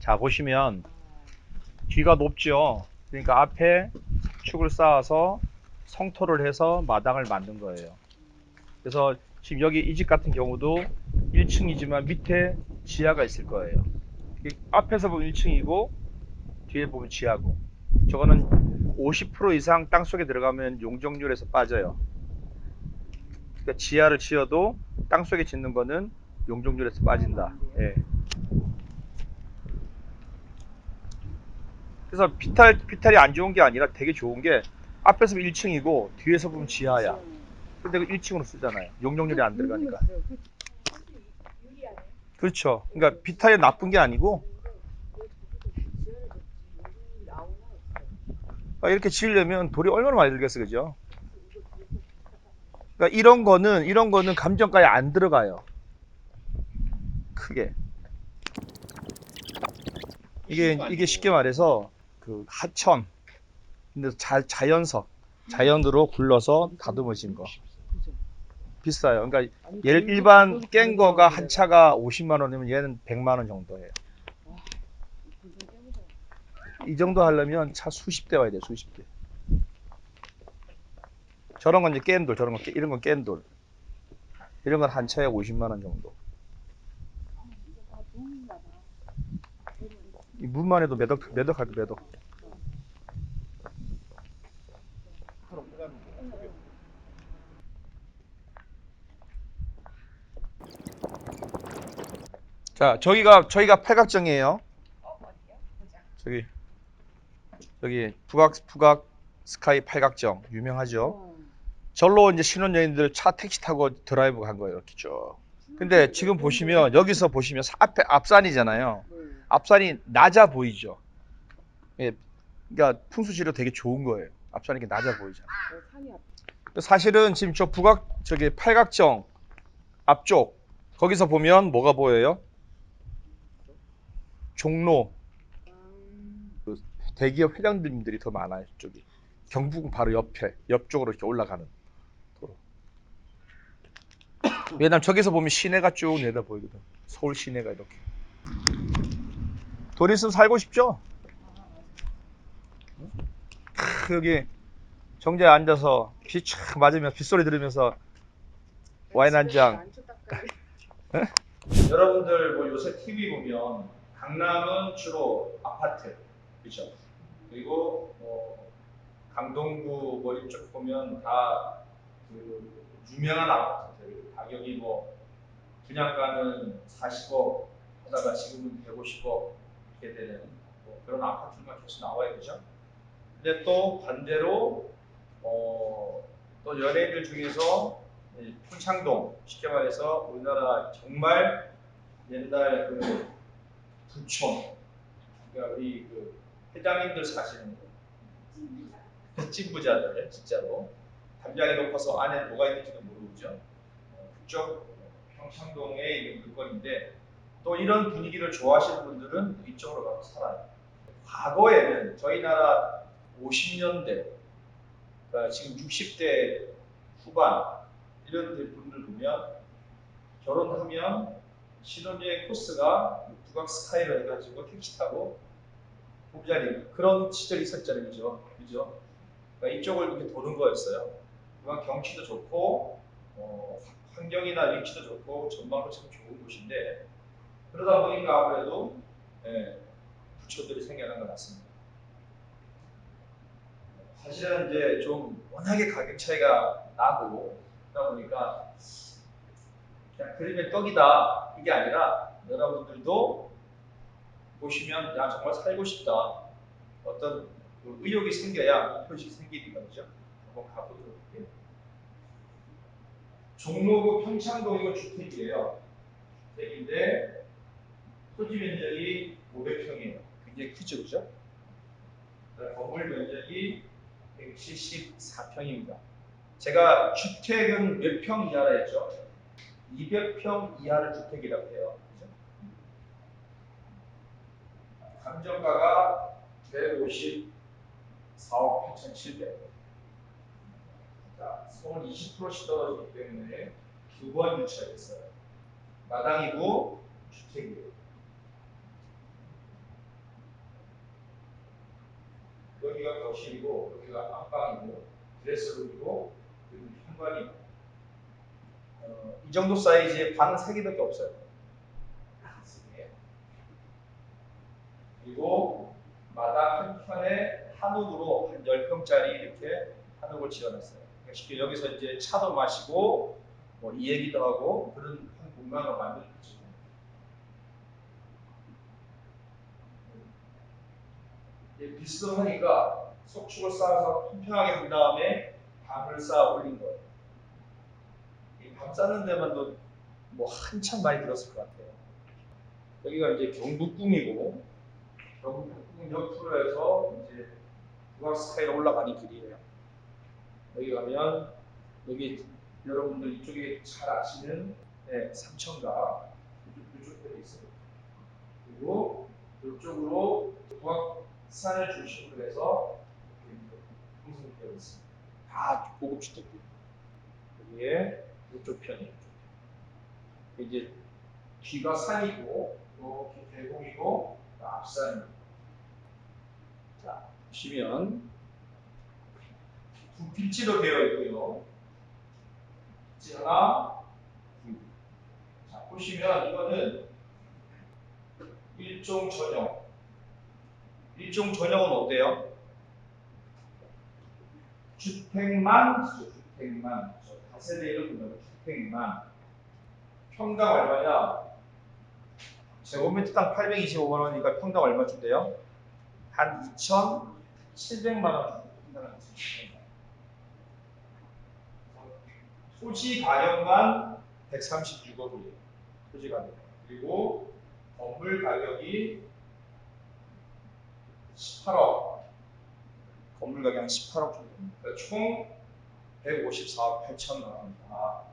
자, 보시면 뒤가 높죠. 그러니까 앞에 축을 쌓아서 성토를 해서 마당을 만든 거예요. 그래서 지금 여기 이 집 같은 경우도 1층이지만 밑에 지하가 있을 거예요. 앞에서 보면 1층이고 뒤에 보면 지하고. 저거는 50% 이상 땅속에 들어가면 용적률에서 빠져요. 그러니까 지하를 지어도 땅속에 짓는 거는 용적률에서 빠진다. 예. 그래서 피탈이 안 좋은 게 아니라 되게 좋은 게 앞에서 보면 1층이고 뒤에서 보면 지하야. 근데 그 1층으로 쓰잖아요. 용적률이 안 들어가니까. 그렇죠. 그러니까 비탈이 나쁜 게 아니고 이렇게 지으려면 돌이 얼마나 많이 들겠어, 그죠? 그러니까 이런 거는 감정가에 안 들어가요. 크게. 이게 쉽게 말해서 그 하천, 근데 자연으로 굴러서 다듬어진 거. 비싸요. 그러니까 일반 깬 거가 한 차가 50만 원이면 얘는 100만 원 정도예요. 이 정도 하려면 차 수십 대 와야 돼, 수십 대. 저런 건 이제 깬 돌, 이런 건 깬 돌. 이런 건 한 차에 50만 원 정도. 이 문만 해도 몇 억 할거 몇 억. 자, 저희가 팔각정이에요. 저기 북악 스카이 팔각정 유명하죠. 절로 이제 신혼여행들 차 택시 타고 드라이브 간 거예요, 이렇게 쭉. 근데 지금 보시면 여기서 보시면 앞에 앞산이잖아요. 앞산이 낮아 보이죠. 예, 그러니까 풍수지로 되게 좋은 거예요. 앞산이 이렇게 낮아 보이잖아요. 사실은 지금 저기 팔각정 앞쪽 거기서 보면 뭐가 보여요? 종로 대기업 회장님들이 더 많아요. 저기 경북 바로 옆쪽으로 이렇게 올라가는 도로. 왜냐면 저기서 보면 시내가 쭉 내다 보이거든. 서울 시내가 이렇게. 돈 있으면 살고 싶죠? 여기 정자에 앉아서 비 촥 맞으면 빗소리 들으면서 와인 한 잔. 여러분들 뭐 요새 TV 보면 강남은 주로 아파트, 그렇죠? 그리고 뭐 강동구 뭐 이쪽 보면 다 그 유명한 아파트들 가격이 뭐 분양가는 40억 하다가 지금은 150억 이렇게 되는 뭐 그런 아파트만 계속 나와야 되죠. 근데 또 반대로 또 연예인들 중에서 평창동 쉽게 말해서 우리나라 정말 옛날 그 부촌 그러니까 우리 그 회장님들 사시는 찐부자들 진짜로 담장이 높아서 안에 뭐가 있는지도 모르죠. 그쪽 평창동에 있는 물건인데 또 이런 분위기를 좋아하시는 분들은 이쪽으로 가서 살아요. 과거에는 저희 나라 50년대 그러니까 지금 60대 후반 이런 분들 보면 결혼하면 신혼여행 코스가 북악 스카이로 해가지고 택시 타고 부부자리 그런 시절이 있었잖아요, 그죠? 그러니까 이쪽을 이렇게 도는 거였어요. 그만 경치도 좋고 환경이나 위치도 좋고 전망도 참 좋은 곳인데 그러다 보니까 아무래도 부촌들이 생겨난 것 같습니다. 사실은 이제 좀 워낙에 가격 차이가 나고 그러다 보니까 그냥 그림의 떡이다 이게 아니라 여러분들도 보시면 야 정말 살고 싶다 어떤 그 의욕이 생겨야 표식이 생기니까 그죠? 한번 가보도록 할게요. 종로구 평창동이고 주택이에요. 주택인데 토지 면적이 500평이에요. 굉장히 크죠, 그죠? 건물 면적이 174평입니다. 제가 주택은 몇 평 이하라 했죠? 200평 이하를 주택이라고 해요. 그죠? 감정가가 154억 8,700. 자, 서울 20%씩 떨어지기 때문에 두 번 유치가 됐어요. 마당이고 주택이에요. 여기가 거실이고 여기가 안방이고 드레스룸이고 그리고 현관이고 이 정도 사이즈의 방은 3개밖에 없어요. 그리고 마당 한켠에 한옥으로 한 10평짜리 이렇게 한옥을 지어놨어요. 그러니까 쉽게 여기서 이제 차도 마시고 뭐 이 얘기도 하고 그런 한 공간을 만들었죠. 비스듬하니까 석축을 쌓아서 평평하게 한 다음에 담을 쌓아 올린 거예요. 이 담 쌓는 데만도 뭐 한참 많이 들었을 것 같아요. 여기가 이제 경북궁이고 경북궁 옆으로 해서 이제 북악 스타일로 올라가는 길이에요. 여기 가면 여기 여러분들 이쪽에 잘 아시는 삼천가 이쪽에 있어요. 그리고 이쪽으로 북악산을 중심으로 해서 형성되어 있습니다. 다 고급 주택들. 여기에 이쪽 편이에요. 이제 뒤가 산이고 이렇게 계곡이고 앞산이고. 자 보시면 두 필지로 되어 있고요. 필지 하나, 둘. 자 보시면 이거는 일종 전용. 일종 전용은 어때요? 주택만, 주택만. 다세대를 보면 주택만. 평당 얼마냐? 제곱미터당 825만 원이니까 평당 얼마 준대요? 한 2,700만 원 준다. 토지 가격만 136억이에요. 토지 가격. 그리고 건물 가격이 18억. 건물 가격 한 18억 정도입니다. 그러니까 총 154억 8천만 원입니다.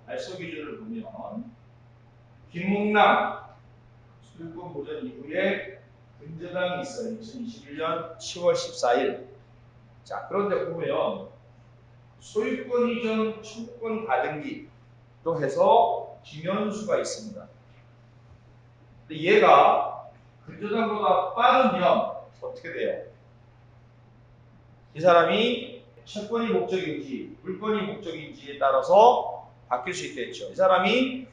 말소 기준을 보면 김묵남 소유권 보전 이후에 근저당이 있어요. 2021년 10월 14일. 자, 그런데 보면 소유권 이전 청구권 가등기로 해서 김현수가 있습니다. 근데 얘가 근저당보다 빠르면 어떻게 돼요? 이 사람이 채권이 목적인지 물건이 목적인지에 따라서 바뀔 수 있겠죠. 이 사람이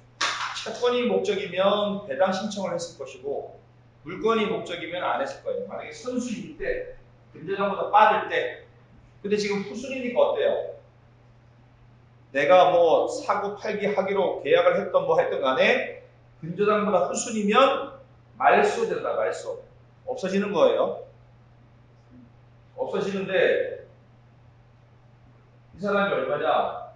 채권이 목적이면 배당 신청을 했을 것이고 물건이 목적이면 안 했을 거예요. 만약에 선수일 때 근저당보다 빠를 때 근데 지금 후순위니까 어때요? 내가 뭐 사고 팔기 하기로 계약을 했던 뭐 했던 간에 근저당보다 후순위면 말소된다. 말소 없어지는 거예요. 없어지는데 이 사람이 얼마냐?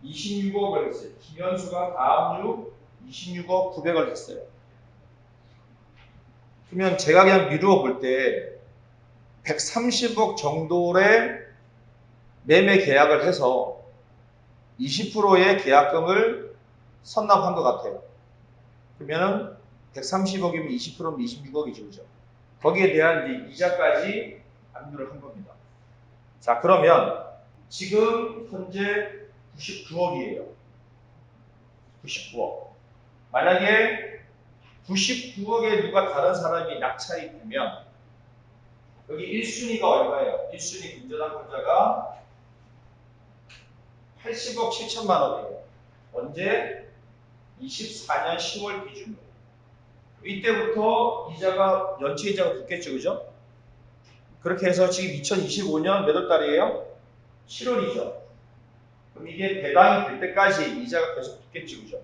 26억을 했어요. 김현수가 다음 주 26억 900을 했어요. 그러면 제가 그냥 미루어 볼 때 130억 정도의 매매 계약을 해서 20%의 계약금을 선납한 것 같아요. 그러면 130억이면 20%면 26억이죠. 그죠? 거기에 대한 이제 이자까지 압류를 한 겁니다. 자, 그러면 지금 현재 99억이에요. 99억. 만약에 99억에 누가 다른 사람이 낙찰이 되면 여기 1순위가 얼마예요? 1순위 근저당권자가 80억 7천만 원이에요. 언제? 24년 10월 기준으로. 이때부터 이자가 연체 이자가 붙겠죠, 그죠? 그렇게 해서 지금 2025년 몇 월 달이에요? 7월이죠. 그럼 이게 배당이 될 때까지 이자가 계속 붙겠죠, 그죠?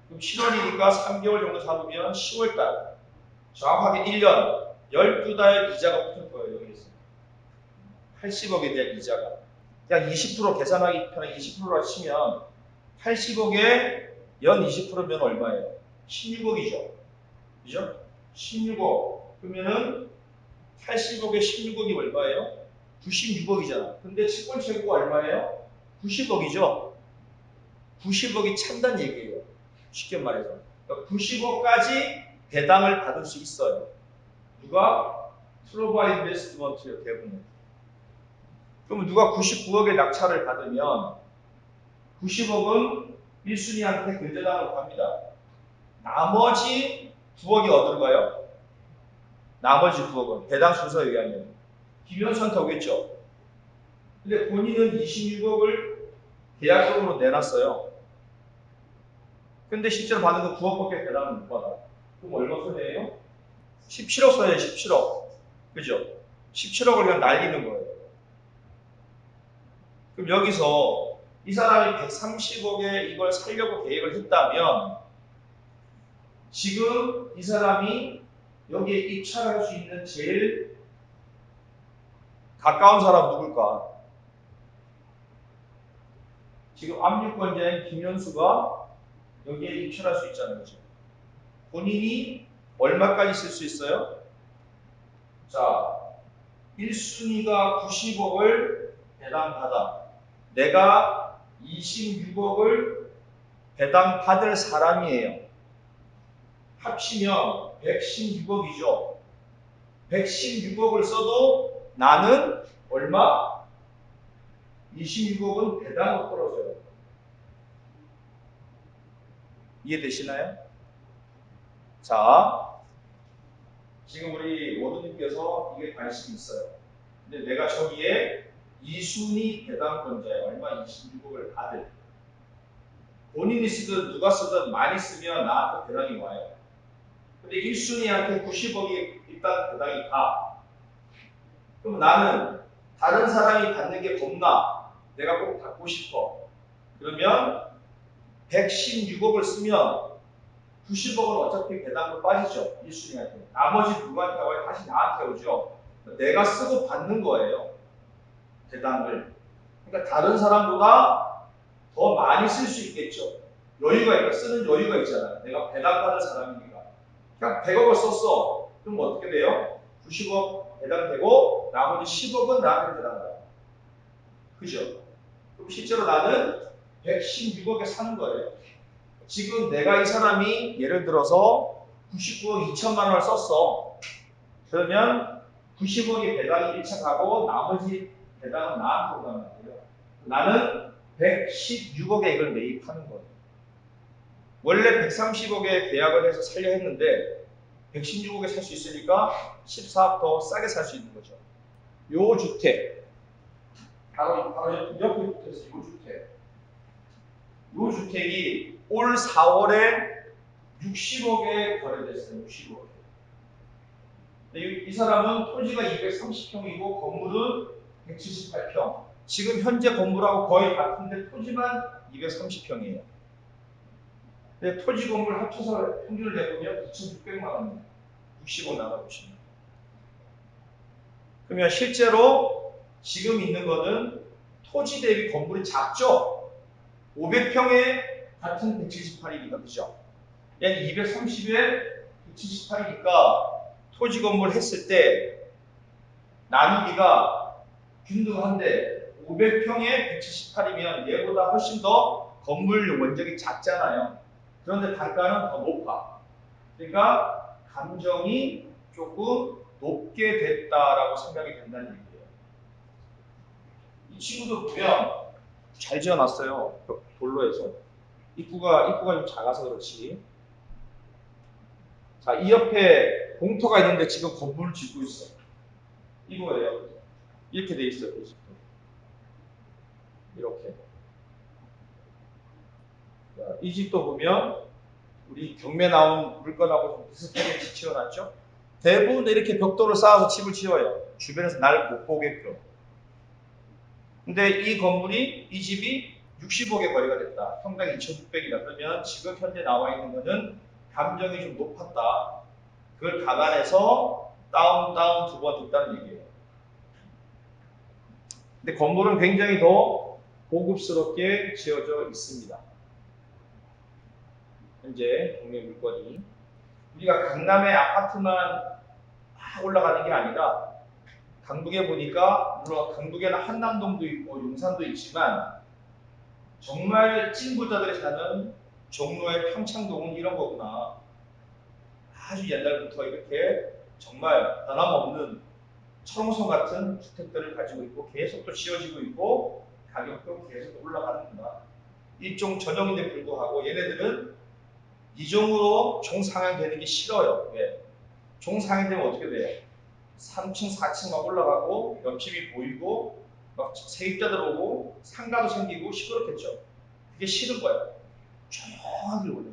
그럼 7월이니까 3개월 정도 잡으면 10월 달. 정확하게 1년, 12달 이자가 붙을 거예요, 여기서. 80억에 대한 이자가. 약 20% 계산하기 편하게 20%라 치면 80억에 연 20%면 얼마예요? 16억이죠. 그죠? 16억. 그러면은 80억에 16억이 얼마예요? 96억이잖아. 근데 채권 최고가 얼마예요? 90억이죠. 90억이 찬다는 얘기예요. 쉽게 말해서. 그러니까 90억까지 배당을 받을 수 있어요. 누가? 트로바 인베스트먼트요, 대부분. 그럼 누가 99억의 낙찰을 받으면 90억은 1순위한테 근저당으로 갑니다. 나머지 9억이 어디로 가요? 나머지 9억은 배당 순서에 의하면 김현수한테 오겠죠. 근데 본인은 26억을 계약금으로 내놨어요. 근데 실제로 받는 건 9억밖에 배당을 못 받아. 그럼 얼마 손해예요? 17억 손해예요. 17억. 그죠? 17억을 그냥 날리는 거예요. 그럼 여기서 이 사람이 130억에 이걸 살려고 계획을 했다면 지금 이 사람이 여기에 입찰할 수 있는 제일 가까운 사람 누굴까? 지금 압류권자인 김현수가 여기에 입찰할 수 있잖아요. 그죠? 본인이 얼마까지 쓸 수 있어요? 자, 1순위가 90억을 배당받아. 내가 26억을 배당받을 사람이에요. 합치면 116억이죠. 116억을 써도 나는 얼마? 26억은 배당으로 떨어져요. 이해되시나요? 자, 지금 우리 워드님께서 이게 관심이 있어요. 근데 내가 저기에 2순위 배당권자에 얼마 26억을 받을. 본인이 쓰든 누가 쓰든 많이 쓰면 나한테 배당이 와요. 근데 1순위한테 90억이 일단 배당이 가. 그럼 나는 다른 사람이 받는 게 겁나. 내가 꼭 받고 싶어. 그러면 116억을 쓰면 90억은 어차피 배당으로 빠지죠. 1순위한테. 나머지 누구한테 와요? 다시 나한테 오죠. 내가 쓰고 받는 거예요. 배당을. 그러니까 다른 사람보다 더 많이 쓸 수 있겠죠. 여유가 있다. 쓰는 여유가 있잖아요. 내가 배당받을 사람이니까. 그냥 100억을 썼어. 그럼 어떻게 돼요? 90억 배당되고 나머지 10억은 나한테 배당받아요. 그죠? 그럼 실제로 나는 116억에 사는 거예요. 지금 내가 이 사람이 예를 들어서 99억 2천만 원을 썼어. 그러면 90억의 배당이 1차 가고 나머지 배당은 나한테 오단 말이에요. 나는 116억에 이걸 매입하는 거예요. 원래 130억에 계약을 해서 살려 했는데 116억에 살 수 있으니까 14억 더 싸게 살 수 있는 거죠. 요 주택, 바로 옆에 붙어있어요. 요 주택. 요 주택이 올 4월에 60억에 거래됐어요. 60억에. 이 사람은 토지가 230평이고 건물은 178평. 지금 현재 건물하고 거의 같은데 토지만 230평이에요. 근데 토지 건물 합쳐서 평균을 내보면 2,600만 원입니다. 60억 나눠보시면. 그러면 실제로 지금 있는 거는 토지 대비 건물이 작죠? 500평에 같은 178이니까, 그죠? 얘는 230에 178이니까 토지 건물 했을 때 나누기가 균등한데 500평에 178이면 얘보다 훨씬 더 건물 원적이 작잖아요. 그런데 단가는 더 높아. 그러니까 감정이 조금 높게 됐다라고 생각이 된다는 얘기예요. 이 친구도 보면 잘 지어놨어요. 돌로 해서. 입구가 좀 작아서 그렇지. 자, 이 옆에 공터가 있는데 지금 건물을 짓고 있어. 이거예요. 이렇게 돼 있어요. 이렇게. 자, 이 집도 보면 우리 경매 나온 물건하고 좀 비슷하게 지어놨죠. 대부분 이렇게 벽돌을 쌓아서 집을 지어요. 주변에서 날 못 보게끔. 근데 이 건물이, 이 집이 60억에 거래가 됐다. 평당 2,600이다. 그러면 지금 현재 나와 있는 거는 감정이 좀 높았다. 그걸 감안해서 다운 두 번 됐다는 얘기예요. 근데 건물은 굉장히 더 고급스럽게 지어져 있습니다. 현재 경매 물건이. 우리가 강남의 아파트만 올라가는 게 아니라 강북에 보니까 물론 강북에는 한남동도 있고 용산도 있지만 정말 찐부자들이 사는 종로의 평창동은 이런 거구나. 아주 옛날부터 이렇게 정말 변함없는 철옹성 같은 주택들을 가지고 있고 계속 또 지어지고 있고 가격도 계속 올라가는구나. 일종 전형인데 불구하고 얘네들은 이종으로 종상향되는 게 싫어요. 왜? 종상향되면 어떻게 돼요? 3층, 4층 막 올라가고 옆집이 보이고 막 세입자들 오고 상가도 생기고 시끄럽겠죠. 그게 싫은 거야. 조용하길 원해.